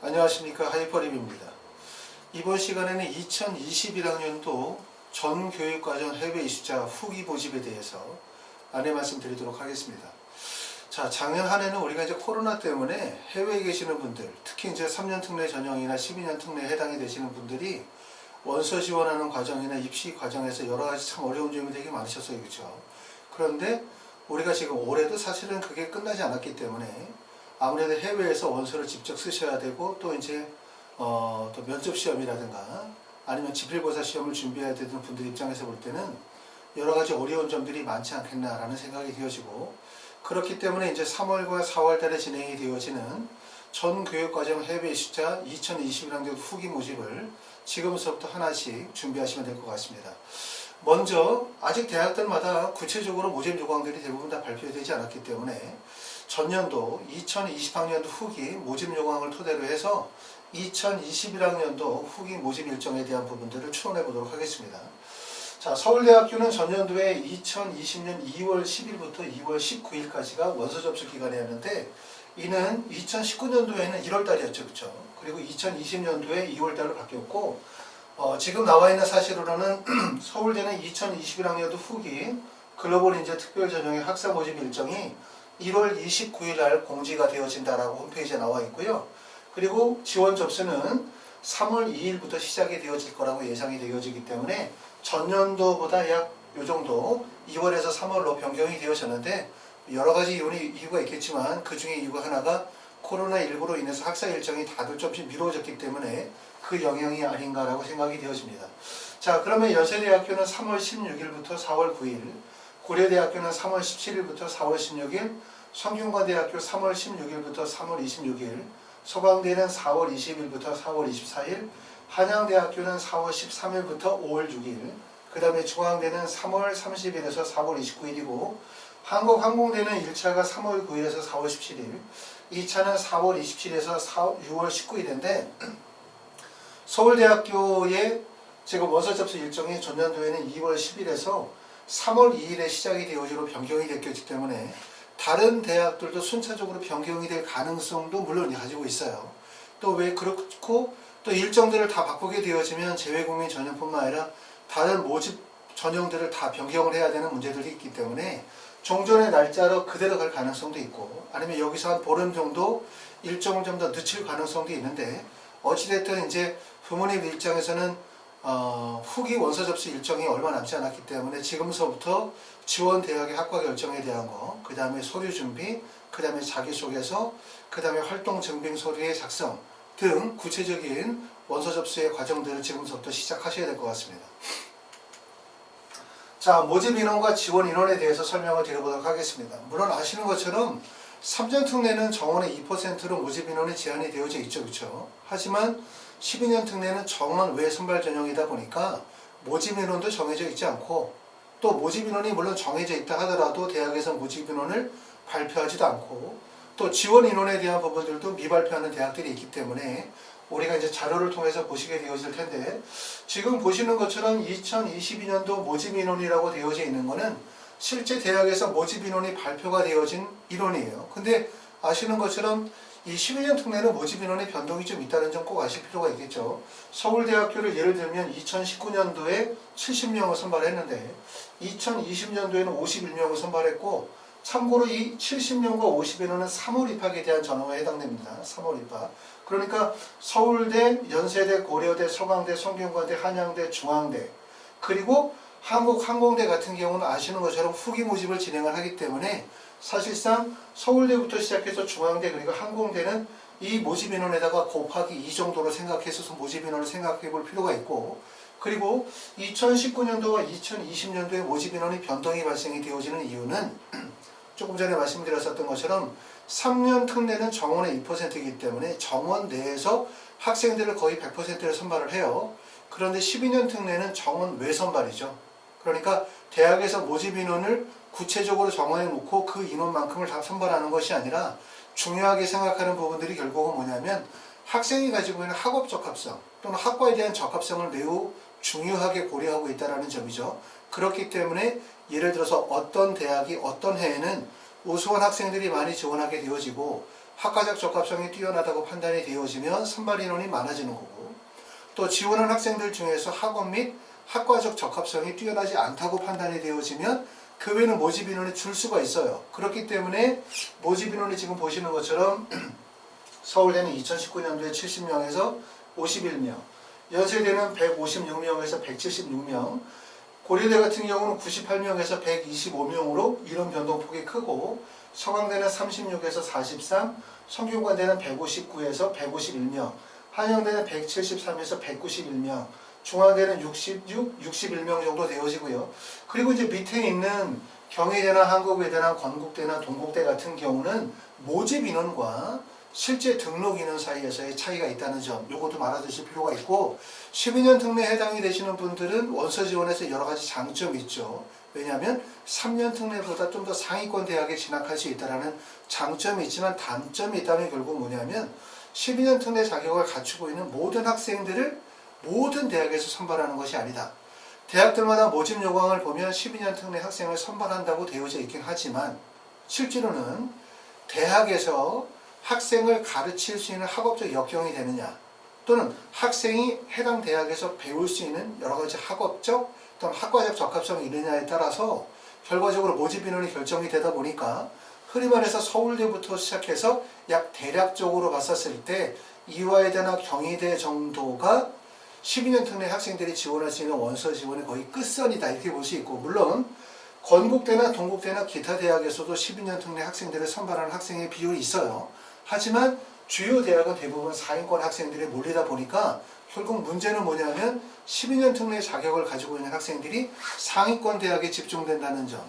안녕하십니까, 하이퍼립입니다. 이번 시간에는 2021학년도 전교육과정 해외 이수자 후기 모집에 대해서 안내 말씀드리도록 하겠습니다. 자, 작년 한 해는 우리가 이제 코로나 때문에 해외에 계시는 분들, 특히 이제 3년 특례 전형이나 12년 특례에 해당이 되시는 분들이 원서 지원하는 과정이나 입시 과정에서 여러 가지 참 어려운 점이 되게 많으셨어요. 그렇죠? 그런데 우리가 지금 올해도 사실은 그게 끝나지 않았기 때문에 아무래도 해외에서 원서를 직접 쓰셔야 되고, 또 이제 또 면접 시험이라든가 아니면 지필고사 시험을 준비해야 되는 분들 입장에서 볼 때는 여러 가지 어려운 점들이 많지 않겠나라는 생각이 되어지고, 그렇기 때문에 이제 3월과 4월 달에 진행이 되어지는 전 교육과정 해외 이수자 2021학년 후기 모집을 지금부터 하나씩 준비하시면 될 것 같습니다. 먼저 아직 대학들마다 구체적으로 모집 요강들이 대부분 다 발표되지 않았기 때문에 전년도 2020학년도 후기 모집 요강을 토대로 해서 2021학년도 후기 모집 일정에 대한 부분들을 추론해 보도록 하겠습니다. 자, 서울대학교는 전년도에 2020년 2월 10일부터 2월 19일까지가 원서 접수 기간이었는데, 이는 2019년도에는 1월 달이었죠. 그렇죠? 그리고 2020년도에 2월 달로 바뀌었고, 지금 나와 있는 사실로는 서울대는 2021학년도 후기 글로벌 인재 특별 전형의 학사 모집 일정이 1월 29일 날 공지가 되어진다라고 홈페이지에 나와 있고요. 그리고 지원 접수는 3월 2일부터 시작이 되어질 거라고 예상이 되어지기 때문에 전년도보다 약 요 정도 2월에서 3월로 변경이 되어졌는데, 여러 가지 이유가 있겠지만 그 중에 이유가 하나가 코로나19로 인해서 학사 일정이 다들 조금씩 미뤄졌기 때문에 그 영향이 아닌가라고 생각이 되어집니다. 자, 그러면 연세대학교는 3월 16일부터 4월 9일, 고려대학교는 3월 17일부터 4월 16일, 성균관대학교 3월 16일부터 3월 26일, 서강대는 4월 20일부터 4월 24일, 한양대학교는 4월 13일부터 5월 6일, 그 다음에 중앙대는 3월 30일에서 4월 29일이고, 한국항공대는 1차가 3월 9일에서 4월 17일, 2차는 4월 27일에서 6월 19일인데, 서울대학교의 지금 원서 접수 일정이 전년도에는 2월 10일에서 3월 2일에 시작이 되어지로 변경이 됐기 때문에 다른 대학들도 순차적으로 변경이 될 가능성도 물론 가지고 있어요. 또 왜 그렇고, 또 일정들을 다 바꾸게 되어지면 재외국민 전형뿐만 아니라 다른 모집 전형들을 다 변경을 해야 되는 문제들이 있기 때문에 종전의 날짜로 그대로 갈 가능성도 있고, 아니면 여기서 한 보름 정도 일정을 좀 더 늦출 가능성도 있는데, 어찌됐든 이제 부모님 입장에서는 후기 원서 접수 일정이 얼마 남지 않았기 때문에 지금서부터 지원 대학의 학과 결정에 대한 거, 그 다음에 서류 준비, 그 다음에 자기소개서, 그 다음에 활동 증빙 서류의 작성 등 구체적인 원서 접수의 과정들을 지금서부터 시작하셔야 될 것 같습니다. 자, 모집 인원과 지원 인원에 대해서 설명을 드려보도록 하겠습니다. 물론 아시는 것처럼 3년 특례는 정원의 2%로 모집 인원이 제한이 되어져 있죠. 그렇죠? 하지만 12년 특례는 정원 외 선발 전형이다 보니까 모집 인원도 정해져 있지 않고, 또 모집 인원이 물론 정해져 있다 하더라도 대학에서 모집 인원을 발표하지도 않고, 또 지원 인원에 대한 부분들도 미발표하는 대학들이 있기 때문에 우리가 이제 자료를 통해서 보시게 되어질 텐데, 지금 보시는 것처럼 2022년도 모집 인원이라고 되어져 있는 것은 실제 대학에서 모집 인원이 발표가 되어진 인원이에요. 근데 아시는 것처럼 이 12년 특례는 모집 인원의 변동이 좀 있다는 점 꼭 아실 필요가 있겠죠. 서울대학교를 예를 들면 2019년도에 70명을 선발했는데 2020년도에는 51명을 선발했고, 참고로 이 70명과 50인원은 3월 입학에 대한 전형에 해당됩니다. 3월 입학. 그러니까 서울대, 연세대, 고려대, 서강대, 성균관대, 한양대, 중앙대, 그리고 한국항공대 같은 경우는 아시는 것처럼 후기 모집을 진행을 하기 때문에 사실상 서울대부터 시작해서 중앙대 그리고 항공대는 이 모집 인원에다가 곱하기 2 정도로 생각해서 모집 인원을 생각해 볼 필요가 있고, 그리고 2019년도와 2020년도에 모집 인원이 변동이 발생이 되어지는 이유는 조금 전에 말씀드렸었던 것처럼 3년 특례는 정원의 2%이기 때문에 정원 내에서 학생들을 거의 100%를 선발을 해요. 그런데 12년 특례는 정원 외 선발이죠. 그러니까 대학에서 모집 인원을 구체적으로 정원해 놓고 그 인원만큼을 다 선발하는 것이 아니라 중요하게 생각하는 부분들이 결국은 뭐냐면 학생이 가지고 있는 학업 적합성 또는 학과에 대한 적합성을 매우 중요하게 고려하고 있다는 점이죠. 그렇기 때문에 예를 들어서 어떤 대학이 어떤 해에는 우수한 학생들이 많이 지원하게 되어지고 학과적 적합성이 뛰어나다고 판단이 되어지면 선발 인원이 많아지는 거고, 또 지원한 학생들 중에서 학원 및 학과적 적합성이 뛰어나지 않다고 판단이 되어지면 그 외에는 모집 인원이 줄 수가 있어요. 그렇기 때문에 모집 인원이 지금 보시는 것처럼 서울대는 2019년도에 70명에서 51명, 연세대는 156명에서 176명, 고려대 같은 경우는 98명에서 125명으로 이런 변동폭이 크고, 서강대는 36에서 43, 성균관대는 159에서 151명, 한양대는 173에서 191명, 중앙대는 66, 61명 정도 되어지고요. 그리고 이제 밑에 있는 경희대나 한국외대나 건국대나 동국대 같은 경우는 모집 인원과 실제 등록 인원 사이에서의 차이가 있다는 점, 요것도 알아두실 필요가 있고, 12년 특례에 해당이 되시는 분들은 원서 지원에서 여러 가지 장점이 있죠. 왜냐하면 3년 특례보다 좀 더 상위권 대학에 진학할 수 있다는 장점이 있지만, 단점이 있다면 결국 뭐냐면 12년 특례 자격을 갖추고 있는 모든 학생들을 모든 대학에서 선발하는 것이 아니다. 대학들마다 모집 요강을 보면 12년 특례 학생을 선발한다고 되어져 있긴 하지만, 실제로는 대학에서 학생을 가르칠 수 있는 학업적 역경이 되느냐, 또는 학생이 해당 대학에서 배울 수 있는 여러 가지 학업적 또는 학과적 적합성이 있느냐에 따라서 결과적으로 모집 인원이 결정이 되다 보니까, 흔히 말해서 서울대부터 시작해서 약 대략적으로 봤었을 때 이화여대나 경희대 정도가 12년 특례 학생들이 지원할 수 있는 원서 지원의 거의 끝선이다, 이렇게 볼 수 있고, 물론 건국대나 동국대나 기타 대학에서도 12년 특례 학생들을 선발하는 학생의 비율이 있어요. 하지만 주요 대학은 대부분 상위권 학생들이 몰리다 보니까 결국 문제는 뭐냐면 12년 특례 자격을 가지고 있는 학생들이 상위권 대학에 집중된다는 점,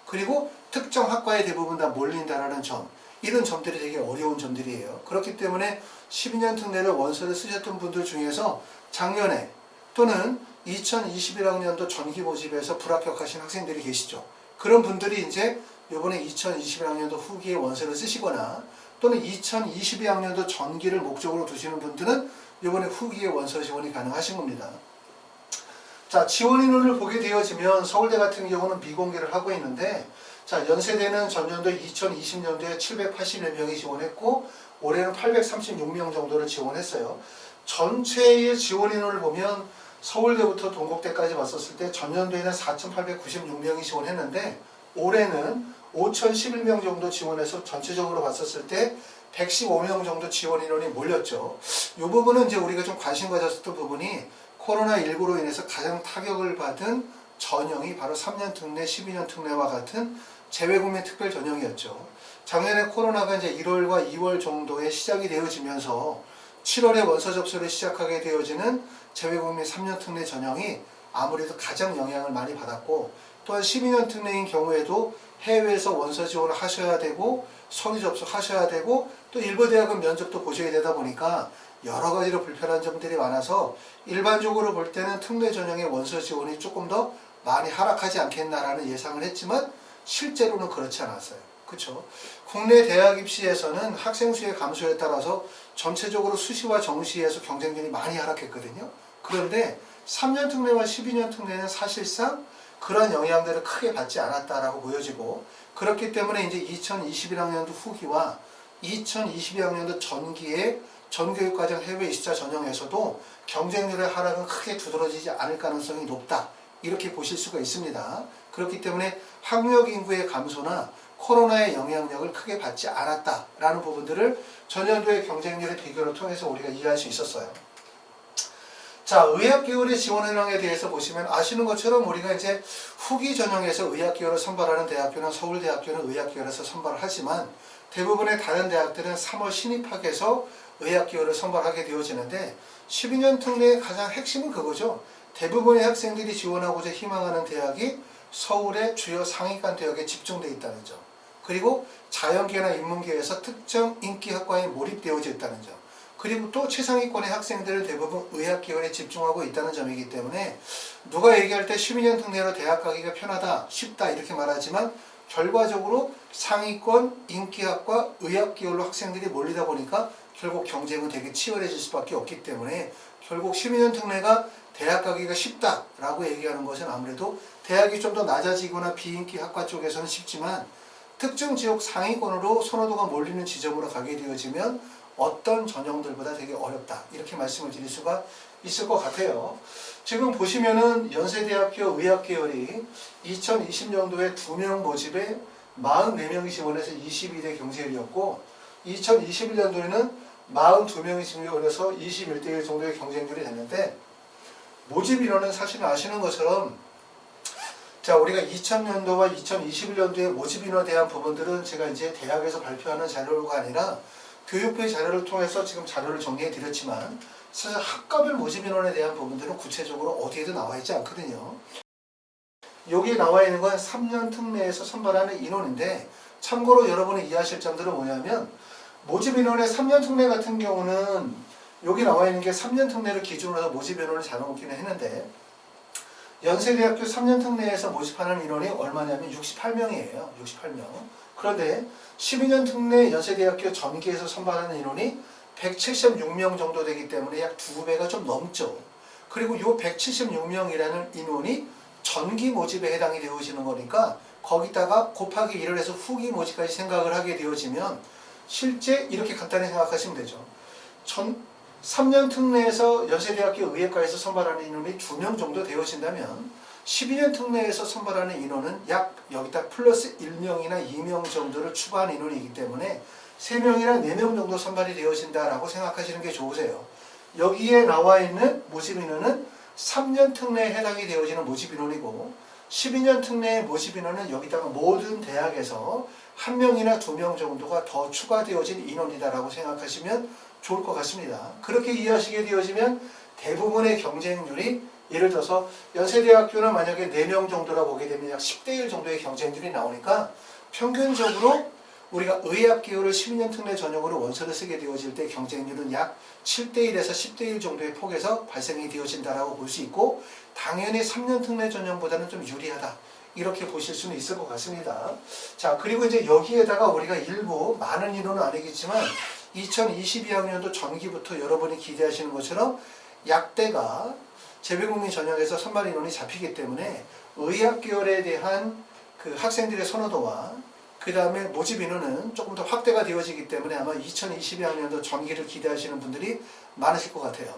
그리고 특정 학과에 대부분 다 몰린다는 점, 이런 점들이 되게 어려운 점들이에요. 그렇기 때문에 12년 특례를 원서를 쓰셨던 분들 중에서 작년에 또는 2021학년도 전기 모집에서 불합격하신 학생들이 계시죠. 그런 분들이 이제 이번에 2021학년도 후기에 원서를 쓰시거나, 또는 2022학년도 전기를 목적으로 두시는 분들은 이번에 후기에 원서 지원이 가능하신 겁니다. 자, 지원 인원을 보게 되어지면 서울대 같은 경우는 비공개를 하고 있는데, 자, 연세대는 전년도 2020년도에 781명이 지원했고 올해는 836명 정도를 지원했어요. 전체의 지원 인원을 보면 서울대부터 동국대까지 봤었을 때 전년도에는 4,896명이 지원했는데 올해는 5,011명 정도 지원해서 전체적으로 봤었을 때 115명 정도 지원 인원이 몰렸죠. 이 부분은 이제 우리가 좀 관심 가졌던 부분이, 코로나19로 인해서 가장 타격을 받은 전형이 바로 3년 특례, 12년 특례와 같은 재외국민 특별 전형이었죠. 작년에 코로나가 이제 1월과 2월 정도에 시작이 되어지면서 7월에 원서 접수를 시작하게 되어지는 재외국민 3년 특례 전형이 아무래도 가장 영향을 많이 받았고, 또한 12년 특례인 경우에도 해외에서 원서 지원을 하셔야 되고 서류 접수하셔야 되고 또 일부 대학은 면접도 보셔야 되다 보니까 여러 가지로 불편한 점들이 많아서 일반적으로 볼 때는 특례 전형의 원서 지원이 조금 더 많이 하락하지 않겠나라는 예상을 했지만 실제로는 그렇지 않았어요. 그렇죠? 국내 대학 입시에서는 학생 수의 감소에 따라서 전체적으로 수시와 정시에서 경쟁률이 많이 하락했거든요. 그런데 3년 특례와 12년 특례는 사실상 그런 영향들을 크게 받지 않았다라고 보여지고, 그렇기 때문에 이제 2021학년도 후기와 2022학년도 전기의 전교육과정 해외 입시자 전형에서도 경쟁률의 하락은 크게 두드러지지 않을 가능성이 높다, 이렇게 보실 수가 있습니다. 그렇기 때문에 학력 인구의 감소나 코로나의 영향력을 크게 받지 않았다라는 부분들을 전년도의 경쟁률의 비교를 통해서 우리가 이해할 수 있었어요. 자, 의학계열의 지원 현황에 대해서 보시면 아시는 것처럼 우리가 이제 후기 전형에서 의학계열을 선발하는 대학교는 서울대학교는 의학계열에서 선발을 하지만 대부분의 다른 대학들은 3월 신입학에서 의학계열을 선발하게 되어지는데, 12년 특례의 가장 핵심은 그거죠. 대부분의 학생들이 지원하고자 희망하는 대학이 서울의 주요 상위권 대학에 집중되어 있다는 점, 그리고 자연계나 인문계에서 특정 인기학과에 몰입되어져 있다는 점, 그리고 또 최상위권의 학생들은 대부분 의학계열에 집중하고 있다는 점이기 때문에, 누가 얘기할 때 12년 특례로 대학 가기가 편하다, 쉽다 이렇게 말하지만 결과적으로 상위권, 인기학과, 의학계열로 학생들이 몰리다 보니까 결국 경쟁은 되게 치열해질 수밖에 없기 때문에, 결국 12년 특례가 대학 가기가 쉽다라고 얘기하는 것은 아무래도 대학이 좀 더 낮아지거나 비인기 학과 쪽에서는 쉽지만 특정 지역 상위권으로 선호도가 몰리는 지점으로 가게 되어지면 어떤 전형들보다 되게 어렵다. 이렇게 말씀을 드릴 수가 있을 것 같아요. 지금 보시면은 연세대학교 의학계열이 2020년도에 2명 모집에 44명이 지원해서 22대 경쟁률이었고 2021년도에는 42명이 지원해서 21대1 정도의 경쟁률이 됐는데 모집 인원은 사실 아시는 것처럼 자, 우리가 2000년도와 2021년도에 모집 인원에 대한 부분들은 제가 이제 대학에서 발표하는 자료가 아니라 교육부의 자료를 통해서 지금 자료를 정리해 드렸지만 사실 학과별 모집 인원에 대한 부분들은 구체적으로 어디에도 나와 있지 않거든요. 여기에 나와 있는 건 3년 특례에서 선발하는 인원인데 참고로 여러분이 이해하실 점들은 뭐냐면 모집 인원의 3년 특례 같은 경우는 여기 나와 있는 게 3년 특례를 기준으로 해서 모집 인원을 잡아놓기는 했는데 연세대학교 3년 특례에서 모집하는 인원이 얼마냐면 68명이에요. 68명. 그런데 12년 특례 연세대학교 전기에서 선발하는 인원이 176명 정도 되기 때문에 약 2배가 좀 넘죠. 그리고 이 176명이라는 인원이 전기 모집에 해당이 되어지는 거니까 거기다가 곱하기 1을 해서 후기 모집까지 생각을 하게 되어지면 실제 이렇게 간단히 생각하시면 되죠. 3년 특례에서 연세대학교 의예과에서 선발하는 인원이 2명 정도 되어진다면 12년 특례에서 선발하는 인원은 약 여기다 플러스 1명이나 2명 정도를 추가한 인원이기 때문에 3명이나 4명 정도 선발이 되어진다라고 생각하시는 게 좋으세요. 여기에 나와 있는 모집 인원은 3년 특례에 해당이 되어지는 모집 인원이고 12년 특례의 모집 인원은 여기다가 모든 대학에서 1명이나 2명 정도가 더 추가되어진 인원이다라고 생각하시면 좋을 것 같습니다. 그렇게 이해하시게 되어지면 대부분의 경쟁률이 예를 들어서 연세대학교는 만약에 4명 정도라 보게 되면 약 10대1 정도의 경쟁률이 나오니까 평균적으로 우리가 의학계열을 12년 특례 전형으로 원서를 쓰게 되어질 때 경쟁률은 약 7대1에서 10대1 정도의 폭에서 발생이 되어진다라고 볼 수 있고 당연히 3년 특례 전형보다는 좀 유리하다. 이렇게 보실 수는 있을 것 같습니다. 자, 그리고 이제 여기에다가 우리가 일부 많은 인원은 아니겠지만 2022학년도 전기부터 여러분이 기대하시는 것처럼 약대가 재배국민 전형에서 선발 인원이 잡히기 때문에 의학계열에 대한 그 학생들의 선호도와 그 다음에 모집 인원은 조금 더 확대가 되어지기 때문에 아마 2022학년도 전기를 기대하시는 분들이 많으실 것 같아요.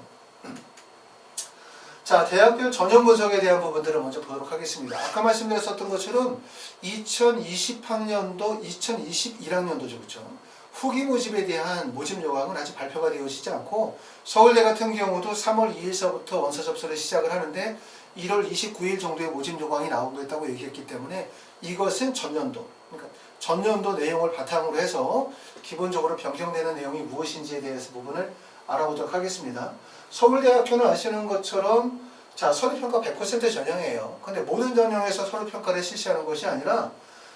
자, 대학교 전형 분석에 대한 부분들을 먼저 보도록 하겠습니다. 아까 말씀드렸었던 것처럼 2020학년도, 2021학년도죠. 그렇죠? 후기 모집에 대한 모집 요강은 아직 발표가 되어지지 않고 서울대 같은 경우도 3월 2일서부터 원서 접수를 시작을 하는데 1월 29일 정도의 모집 요강이 나오겠다고 얘기했기 때문에 이것은 전년도, 그러니까 전년도 내용을 바탕으로 해서 기본적으로 변경되는 내용이 무엇인지에 대해서 부분을 알아보도록 하겠습니다. 서울대학교는 아시는 것처럼 자, 서류평가 100% 전형이에요. 근데 모든 전형에서 서류평가를 실시하는 것이 아니라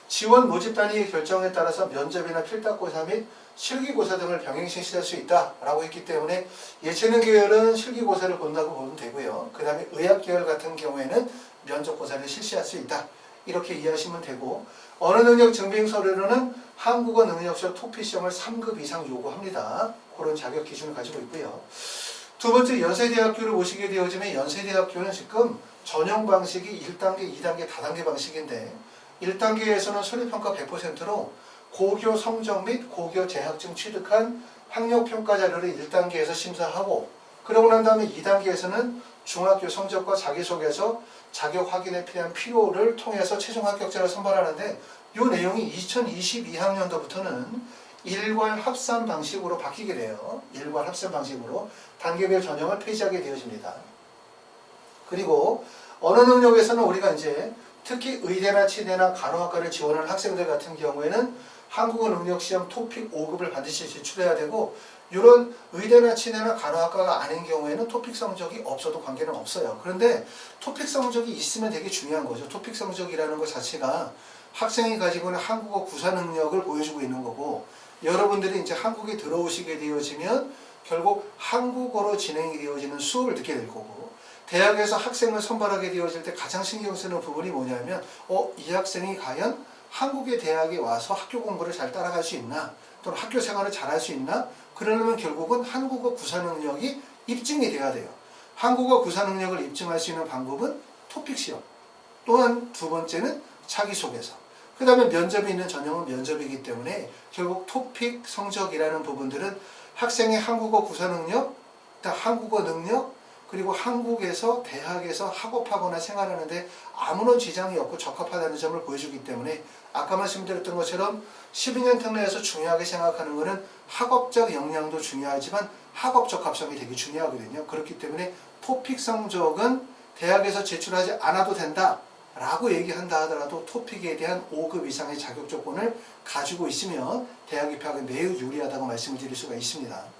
지원 모집 단위의 결정에 따라서 면접이나 필답고사 및 실기고사 등을 병행 실시할 수 있다라고 했기 때문에 예체능 계열은 실기고사를 본다고 보면 되고요. 그 다음에 의학 계열 같은 경우에는 면접고사를 실시할 수 있다. 이렇게 이해하시면 되고 언어 능력 증빙 서류로는 한국어 능력시험 토픽 시험을 3급 이상 요구합니다. 그런 자격 기준을 가지고 있고요. 두 번째 연세대학교를 보시게 되어지면 연세대학교는 지금 전형 방식이 1단계, 2단계, 다단계 방식인데 1단계에서는 서류평가 100%로 고교 성적 및 고교 재학증 취득한 학력평가 자료를 1단계에서 심사하고 그러고 난 다음에 2단계에서는 중학교 성적과 자기소개서, 자격 확인에 필요한 필요를 통해서 최종 합격자를 선발하는데 이 내용이 2022학년도부터는 일괄 합산 방식으로 바뀌게 돼요. 일괄 합산 방식으로 단계별 전형을 폐지하게 되어집니다. 그리고 언어 능력에서는 우리가 이제 특히 의대나 치대나 간호학과를 지원하는 학생들 같은 경우에는 한국어 능력 시험 토픽 5급을 반드시 제출해야 되고 이런 의대나 치대나 간호학과가 아닌 경우에는 토픽 성적이 없어도 관계는 없어요. 그런데 토픽 성적이 있으면 되게 중요한 거죠. 토픽 성적이라는 것 자체가 학생이 가지고 있는 한국어 구사 능력을 보여주고 있는 거고 여러분들이 이제 한국에 들어오시게 되어지면 결국 한국어로 진행이 되어지는 수업을 듣게 될 거고 대학에서 학생을 선발하게 되어질 때 가장 신경 쓰는 부분이 뭐냐면 이 학생이 과연 한국의 대학에 와서 학교 공부를 잘 따라갈 수 있나 또는 학교 생활을 잘 할 수 있나 그러려면 결국은 한국어 구사 능력이 입증이 돼야 돼요. 한국어 구사 능력을 입증할 수 있는 방법은 토픽 시험 또한 두 번째는 자기소개서 그 다음에 면접이 있는 전형은 면접이기 때문에 결국 토픽 성적이라는 부분들은 학생의 한국어 구사 능력, 한국어 능력, 그리고 한국에서 대학에서 학업하거나 생활하는데 아무런 지장이 없고 적합하다는 점을 보여주기 때문에 아까 말씀드렸던 것처럼 12년 특례에서 중요하게 생각하는 것은 학업적 역량도 중요하지만 학업 적합성이 되게 중요하거든요. 그렇기 때문에 토픽 성적은 대학에서 제출하지 않아도 된다 라고 얘기한다 하더라도 토픽에 대한 5급 이상의 자격 조건을 가지고 있으면 대학 입학에 매우 유리하다고 말씀을 드릴 수가 있습니다.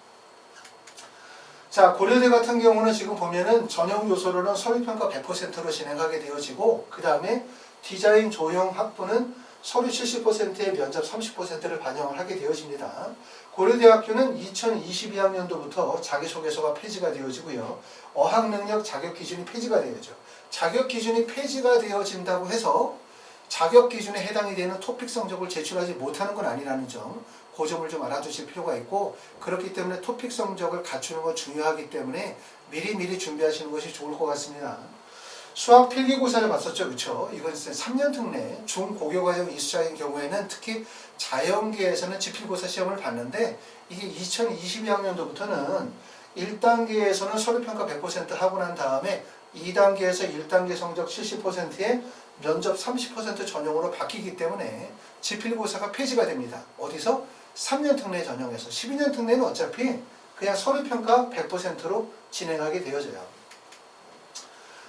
자, 고려대 같은 경우는 지금 보면은 전형 요소로는 서류평가 100%로 진행하게 되어지고 그 다음에 디자인 조형 학부는 서류 70%에 면접 30%를 반영을 하게 되어집니다. 고려대학교는 2022학년도부터 자기소개서가 폐지가 되어지고요. 어학능력 자격기준이 폐지가 되어져. 자격기준이 폐지가 되어진다고 해서 자격기준에 해당이 되는 토픽 성적을 제출하지 못하는 건 아니라는 점, 그 점을 좀 알아두실 필요가 있고 그렇기 때문에 토픽 성적을 갖추는 건 중요하기 때문에 미리미리 준비하시는 것이 좋을 것 같습니다. 수학 필기고사를 봤었죠. 그렇죠? 이건 3년 특례, 중고교과정 이수자인 경우에는 특히 자연계에서는 지필고사 시험을 봤는데 이게 2022학년도부터는 1단계에서는 서류평가 100% 하고 난 다음에 2단계에서 1단계 성적 70%에 면접 30% 전형으로 바뀌기 때문에 지필고사가 폐지가 됩니다. 어디서? 3년 특례 전형에서. 12년 특례는 어차피 그냥 서류평가 100%로 진행하게 되어져요.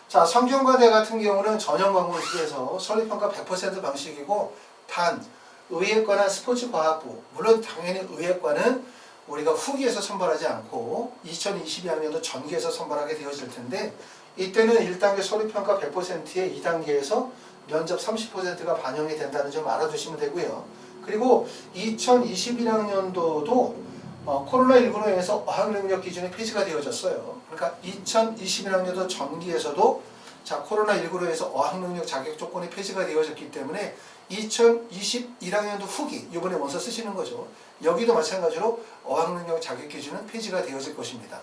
자, 성균관대 같은 경우는 전형 과목에서 서류평가 100% 방식이고 단 의예과나 스포츠과학부, 물론 당연히 의예과는 우리가 후기에서 선발하지 않고 2022학년도 전기에서 선발하게 되어질 텐데 이때는 1단계 서류평가 100%에 2단계에서 면접 30%가 반영이 된다는 점 알아두시면 되고요. 그리고 2021학년도도 코로나19로 인해서 어학능력 기준이 폐지가 되어졌어요. 그러니까 2021학년도 전기에서도 자, 코로나19로 인해서 어학능력 자격 조건이 폐지가 되어졌기 때문에 2021학년도 후기, 이번에 원서 쓰시는 거죠. 여기도 마찬가지로 어학능력 자격 기준은 폐지가 되어질 것입니다.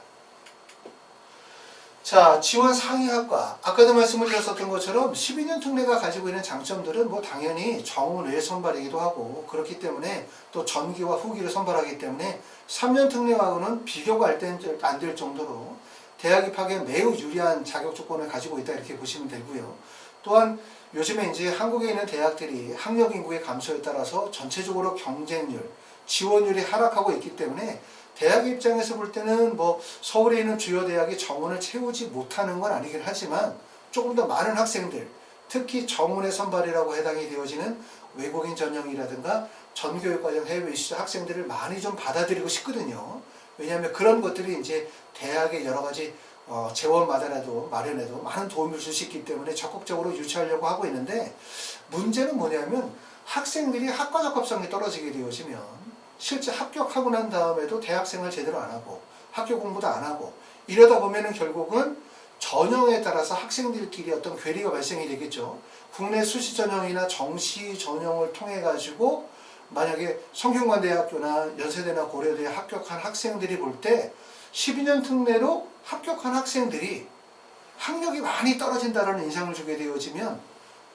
자, 지원 상위학과. 아까도 말씀을 드렸었던 것처럼 12년 특례가 가지고 있는 장점들은 뭐 당연히 정원 외 선발이기도 하고 그렇기 때문에 또 전기와 후기를 선발하기 때문에 3년 특례하고는 비교가 안 될 정도로 대학 입학에 매우 유리한 자격 조건을 가지고 있다 이렇게 보시면 되고요. 또한 요즘에 이제 한국에 있는 대학들이 학력 인구의 감소에 따라서 전체적으로 경쟁률, 지원율이 하락하고 있기 때문에 대학 입장에서 볼 때는 뭐 서울에 있는 주요 대학이 정원을 채우지 못하는 건 아니긴 하지만 조금 더 많은 학생들, 특히 정원의 선발이라고 해당이 되어지는 외국인 전형이라든가 전교육과정 해외 이수자 학생들을 많이 좀 받아들이고 싶거든요. 왜냐하면 그런 것들이 이제 대학의 여러 가지 재원 마련에도 많은 도움을 줄 수 있기 때문에 적극적으로 유치하려고 하고 있는데 문제는 뭐냐면 학생들이 학과 적합성이 떨어지게 되어지면 실제 합격하고 난 다음에도 대학생활 제대로 안 하고 학교 공부도 안 하고 이러다 보면은 결국은 전형에 따라서 학생들끼리 어떤 괴리가 발생이 되겠죠. 국내 수시 전형이나 정시 전형을 통해 가지고 만약에 성균관대학교나 연세대나 고려대에 합격한 학생들이 볼 때 12년 특례로 합격한 학생들이 학력이 많이 떨어진다는 인상을 주게 되어지면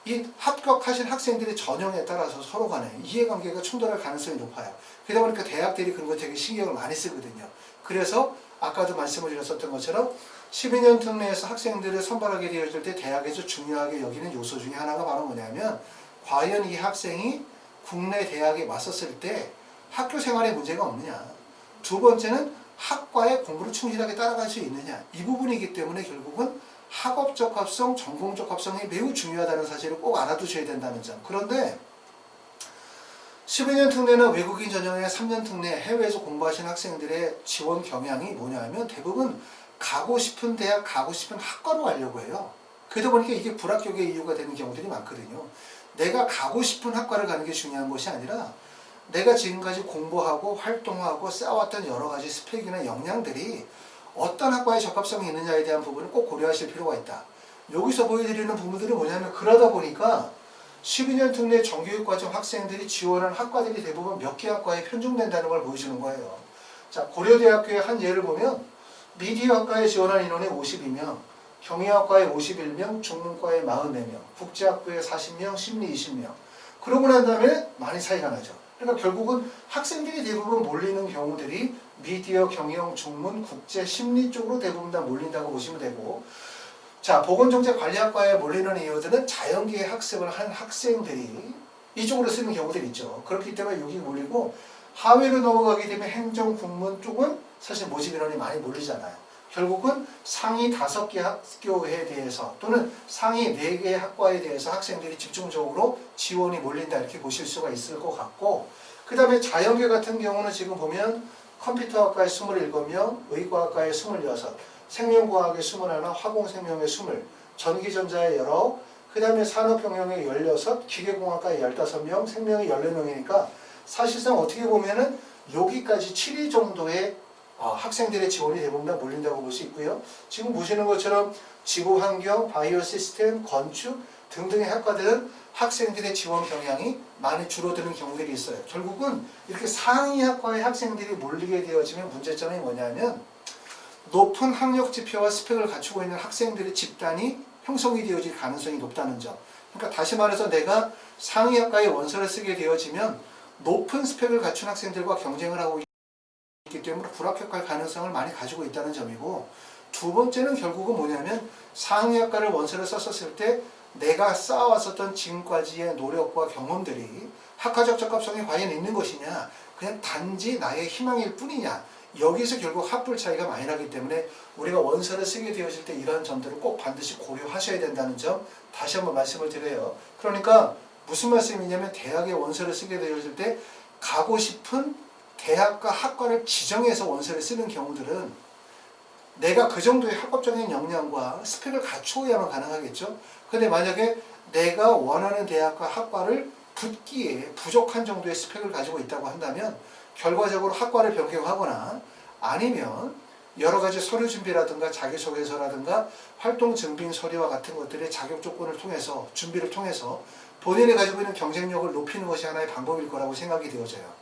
이 합격하신 학생들의 전형에 따라서 서로 간에 이해관계가 충돌할 가능성이 높아요. 그러다 보니까 대학들이 그런 거 되게 신경을 많이 쓰거든요. 그래서 아까도 말씀을 드렸었던 것처럼 12년 특례에서 학생들을 선발하게 되어질 때 대학에서 중요하게 여기는 요소 중에 하나가 바로 뭐냐면 과연 이 학생이 국내 대학에 왔었을 때 학교 생활에 문제가 없느냐. 두 번째는 학과의 공부를 충실하게 따라갈 수 있느냐. 이 부분이기 때문에 결국은 학업 적합성, 전공 적합성이 매우 중요하다는 사실을 꼭 알아두셔야 된다는 점. 그런데 12년 특례는 외국인 전형의 3년 특례 해외에서 공부하신 학생들의 지원 경향이 뭐냐면 대부분 가고 싶은 대학, 가고 싶은 학과로 가려고 해요. 그러다 보니까 이게 불합격의 이유가 되는 경우들이 많거든요. 내가 가고 싶은 학과를 가는 게 중요한 것이 아니라 내가 지금까지 공부하고 활동하고 쌓아왔던 여러 가지 스펙이나 역량들이 어떤 학과에 적합성이 있느냐에 대한 부분을 꼭 고려하실 필요가 있다. 여기서 보여드리는 부분들이 뭐냐면 그러다 보니까 12년 특례 정교육과정 학생들이 지원한 학과들이 대부분 몇 개 학과에 편중된다는 걸 보여주는 거예요. 자, 고려대학교의 한 예를 보면 미디어학과에 지원한 인원이 52명, 경영학과에 51명, 중문과에 44명, 국제학부에 40명, 심리 20명, 그러고 난 다음에 많이 차이가 나죠. 그러니까 결국은 학생들이 대부분 몰리는 경우들이 미디어, 경영, 중문, 국제, 심리 쪽으로 대부분 다 몰린다고 보시면 되고, 자, 보건정책관리학과에 몰리는 이유들은 자연계의 학습을 한 학생들이 이쪽으로 쓰는 경우들이 있죠. 그렇기 때문에 여기 몰리고, 하위로 넘어가게 되면 행정, 국문 쪽은 사실 모집 인원이 많이 몰리잖아요. 결국은 상위 5개 학교에 대해서 또는 상위 4개 학과에 대해서 학생들이 집중적으로 지원이 몰린다 이렇게 보실 수가 있을 것 같고, 그 다음에 자연계 같은 경우는 지금 보면 컴퓨터학과에 27명, 의과학과에 26, 생명과학에 21, 화공생명에 20, 전기전자에 19, 그 다음에 산업경영에 16, 기계공학과에 15명, 생명이 14명이니까 사실상 어떻게 보면은 여기까지 7위 정도의 학생들의 지원이 대부분 다 몰린다고 볼 수 있고요. 지금 보시는 것처럼 지구환경, 바이오 시스템, 건축 등등의 학과들은 학생들의 지원 경향이 많이 줄어드는 경우들이 있어요. 결국은 이렇게 상위 학과의 학생들이 몰리게 되어지면 문제점이 뭐냐면 높은 학력 지표와 스펙을 갖추고 있는 학생들의 집단이 형성이 되어질 가능성이 높다는 점. 그러니까 다시 말해서 내가 상위 학과에 원서를 쓰게 되어지면 높은 스펙을 갖춘 학생들과 경쟁을 하고 있기 때문에 불합격할 가능성을 많이 가지고 있다는 점이고, 두 번째는 결국은 뭐냐면 상위 학과를 원서를 썼었을 때 내가 쌓아왔었던 지금까지의 노력과 경험들이 학과적 적합성이 과연 있는 것이냐, 그냥 단지 나의 희망일 뿐이냐, 여기서 결국 합불 차이가 많이 나기 때문에 우리가 원서를 쓰게 되어질 때 이러한 점들을 꼭 반드시 고려하셔야 된다는 점 다시 한번 말씀을 드려요. 그러니까 무슨 말씀이냐면 대학에 원서를 쓰게 되어질 때 가고 싶은 대학과 학과를 지정해서 원서를 쓰는 경우들은 내가 그 정도의 학업적인 역량과 스펙을 갖추어야만 가능하겠죠. 근데 만약에 내가 원하는 대학과 학과를 붙기에 부족한 정도의 스펙을 가지고 있다고 한다면 결과적으로 학과를 변경하거나 아니면 여러 가지 서류 준비라든가 자기소개서라든가 활동 증빙 서류와 같은 것들의 자격 조건을 통해서 준비를 통해서 본인이 가지고 있는 경쟁력을 높이는 것이 하나의 방법일 거라고 생각이 되어져요.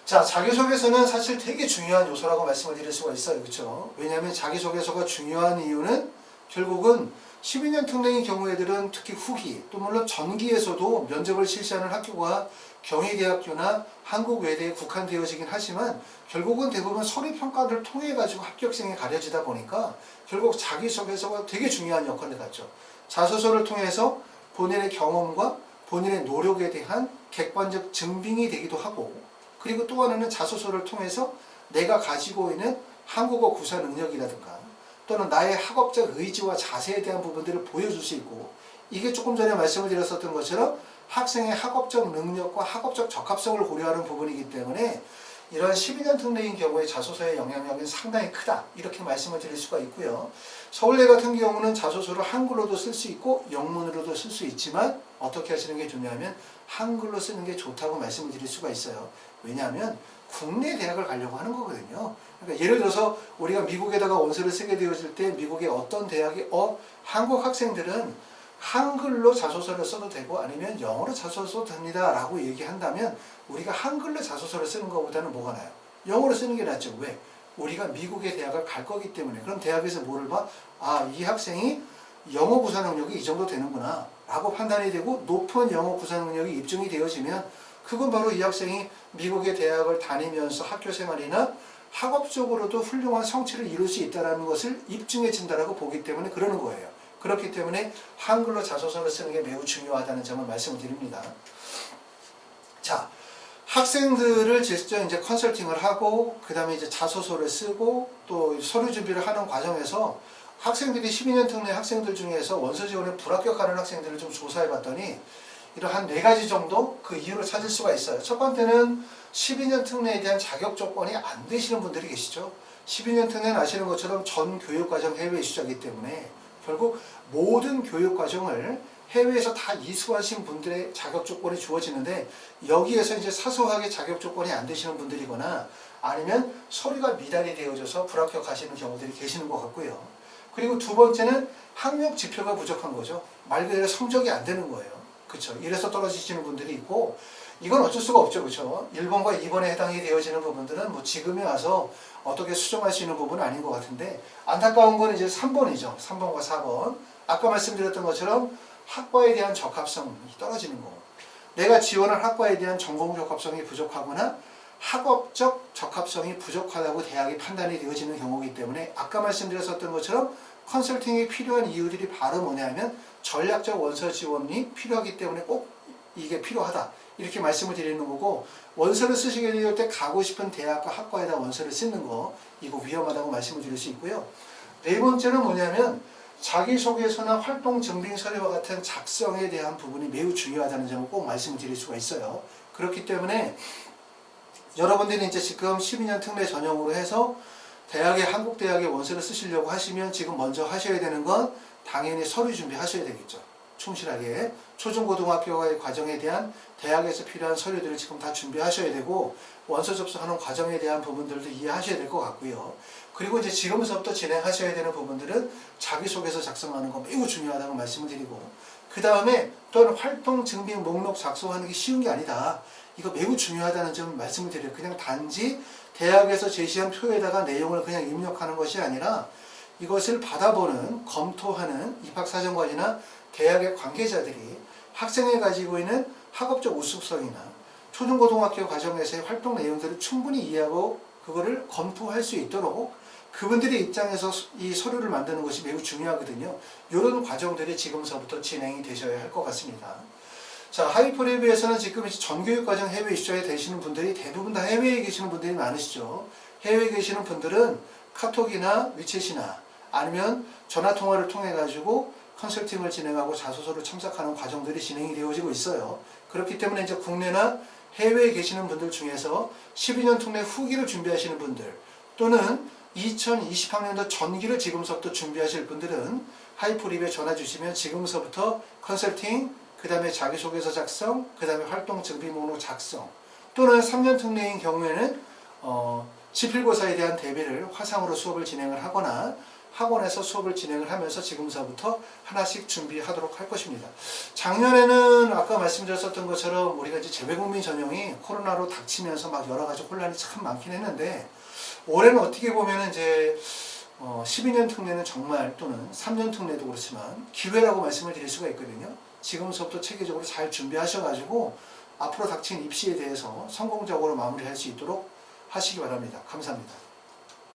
자, 자기소개서는 사실 되게 중요한 요소라고 말씀을 드릴 수가 있어요. 그렇죠? 왜냐하면 자기소개서가 중요한 이유는 결국은 12년 특례인 경우에들은 특히 후기, 또 물론 전기에서도 면접을 실시하는 학교가 경희대학교나 한국외대에 국한되어지긴 하지만 결국은 대부분 서류평가를 통해 가지고 합격생이 가려지다 보니까 결국 자기소개서가 되게 중요한 역할을 갖죠. 자소서를 통해서 본인의 경험과 본인의 노력에 대한 객관적 증빙이 되기도 하고, 그리고 또 하나는 자소서를 통해서 내가 가지고 있는 한국어 구사 능력이라든가 또는 나의 학업적 의지와 자세에 대한 부분들을 보여줄 수 있고, 이게 조금 전에 말씀을 드렸었던 것처럼 학생의 학업적 능력과 학업적 적합성을 고려하는 부분이기 때문에 이런 12년 특례인 경우에 자소서의 영향력은 상당히 크다 이렇게 말씀을 드릴 수가 있고요. 서울대 같은 경우는 자소서를 한글로도 쓸 수 있고 영문으로도 쓸 수 있지만 어떻게 하시는 게 좋냐면 한글로 쓰는 게 좋다고 말씀을 드릴 수가 있어요. 왜냐하면 국내 대학을 가려고 하는 거거든요. 그러니까 예를 들어서 우리가 미국에다가 원서를 쓰게 되어질 때 미국의 어떤 대학이 한국 학생들은 한글로 자소서를 써도 되고 아니면 영어로 자소서 써도 됩니다 라고 얘기한다면 우리가 한글로 자소서를 쓰는 것보다는 뭐가 나요? 영어로 쓰는 게 낫죠. 왜? 우리가 미국의 대학을 갈 거기 때문에. 그럼 대학에서 뭐를 봐? 이 학생이 영어 구사 능력이 이 정도 되는구나 라고 판단이 되고 높은 영어 구사 능력이 입증이 되어지면 그건 바로 이 학생이 미국의 대학을 다니면서 학교 생활이나 학업적으로도 훌륭한 성취를 이룰 수 있다는 것을 입증해 준다라고 보기 때문에 그러는 거예요. 그렇기 때문에 한글로 자소서를 쓰는 게 매우 중요하다는 점을 말씀을 드립니다. 자, 학생들을 직접 이제 컨설팅을 하고 그 다음에 이제 자소서를 쓰고 또 서류 준비를 하는 과정에서 학생들이 12년 특례 학생들 중에서 원서 지원에 불합격하는 학생들을 좀 조사해 봤더니 이러한 4가지 정도 그 이유를 찾을 수가 있어요. 첫 번째는 12년 특례에 대한 자격 조건이 안 되시는 분들이 계시죠. 12년 특례는 아시는 것처럼 전 교육과정 해외 이수자이기 때문에 결국 모든 교육과정을 해외에서 다 이수하신 분들의 자격 조건이 주어지는데 여기에서 이제 사소하게 자격 조건이 안 되시는 분들이거나 아니면 서류가 미달이 되어져서 불합격하시는 경우들이 계시는 것 같고요. 그리고 두 번째는 학력 지표가 부족한 거죠. 말 그대로 성적이 안 되는 거예요. 그렇죠. 이래서 떨어지시는 분들이 있고 이건 어쩔 수가 없죠. 그렇죠. 1번과 2번에 해당이 되어지는 부분들은 뭐 지금에 와서 어떻게 수정할 수 있는 부분은 아닌 것 같은데 안타까운 건 이제 3번이죠. 3번과 4번. 아까 말씀드렸던 것처럼 학과에 대한 적합성이 떨어지는 거. 내가 지원한 학과에 대한 전공 적합성이 부족하거나 학업적 적합성이 부족하다고 대학이 판단이 되어지는 경우이기 때문에 아까 말씀드렸었던 것처럼 컨설팅이 필요한 이유들이 바로 뭐냐면 전략적 원서 지원이 필요하기 때문에 꼭 이게 필요하다. 이렇게 말씀을 드리는 거고, 원서를 쓰시게 될 때 가고 싶은 대학과 학과에다 원서를 쓰는 거 이거 위험하다고 말씀을 드릴 수 있고요. 네 번째는 뭐냐면 자기소개서나 활동 증빙 서류와 같은 작성에 대한 부분이 매우 중요하다는 점을 꼭 말씀을 드릴 수가 있어요. 그렇기 때문에 여러분들이 이제 지금 12년 특례 전형으로 해서 한국대학에 원서를 쓰시려고 하시면 지금 먼저 하셔야 되는 건 당연히 서류 준비하셔야 되겠죠. 충실하게 초중고등학교의 과정에 대한 대학에서 필요한 서류들을 지금 다 준비하셔야 되고, 원서 접수하는 과정에 대한 부분들도 이해하셔야 될 것 같고요. 그리고 이제 지금부터 진행하셔야 되는 부분들은 자기소개서 작성하는 거 매우 중요하다고 말씀을 드리고, 그 다음에 또한 활동 증빙 목록 작성하는 게 쉬운 게 아니다. 이거 매우 중요하다는 점 말씀을 드려요. 그냥 단지 대학에서 제시한 표에다가 내용을 그냥 입력하는 것이 아니라 이것을 받아보는, 검토하는 입학사정관이나 대학의 관계자들이 학생이 가지고 있는 학업적 우수성이나 초중고등학교 과정에서의 활동 내용들을 충분히 이해하고 그거를 검토할 수 있도록 그분들의 입장에서 이 서류를 만드는 것이 매우 중요하거든요. 이런 과정들이 지금서부터 진행이 되셔야 할 것 같습니다. 자, 하이퍼리뷰에서는 지금 전교육과정 해외 입사에 되시는 분들이 대부분 다 해외에 계시는 분들이 많으시죠. 해외에 계시는 분들은 카톡이나 위챗이나 아니면 전화통화를 통해 가지고 컨설팅을 진행하고 자소서를 첨삭하는 과정들이 진행이 되어지고 있어요. 그렇기 때문에 이제 국내나 해외에 계시는 분들 중에서 12년 특례 후기를 준비하시는 분들 또는 2020학년도 전기를 지금서부터 준비하실 분들은 하이프립에 전화 주시면 지금서부터 컨설팅, 그 다음에 자기소개서 작성, 그 다음에 활동 증빙 목록 작성, 또는 3년 특례인 경우에는 지필고사에 대한 대비를 화상으로 수업을 진행을 하거나 학원에서 수업을 진행을 하면서 지금서부터 하나씩 준비하도록 할 것입니다. 작년에는 아까 말씀드렸었던 것처럼 우리가 이제 재외국민 전형이 코로나로 닥치면서 막 여러 가지 혼란이 참 많긴 했는데, 올해는 어떻게 보면 이제 12년 특례는 정말, 또는 3년 특례도 그렇지만 기회라고 말씀을 드릴 수가 있거든요. 지금서부터 체계적으로 잘 준비하셔가지고 앞으로 닥친 입시에 대해서 성공적으로 마무리할 수 있도록 하시기 바랍니다. 감사합니다.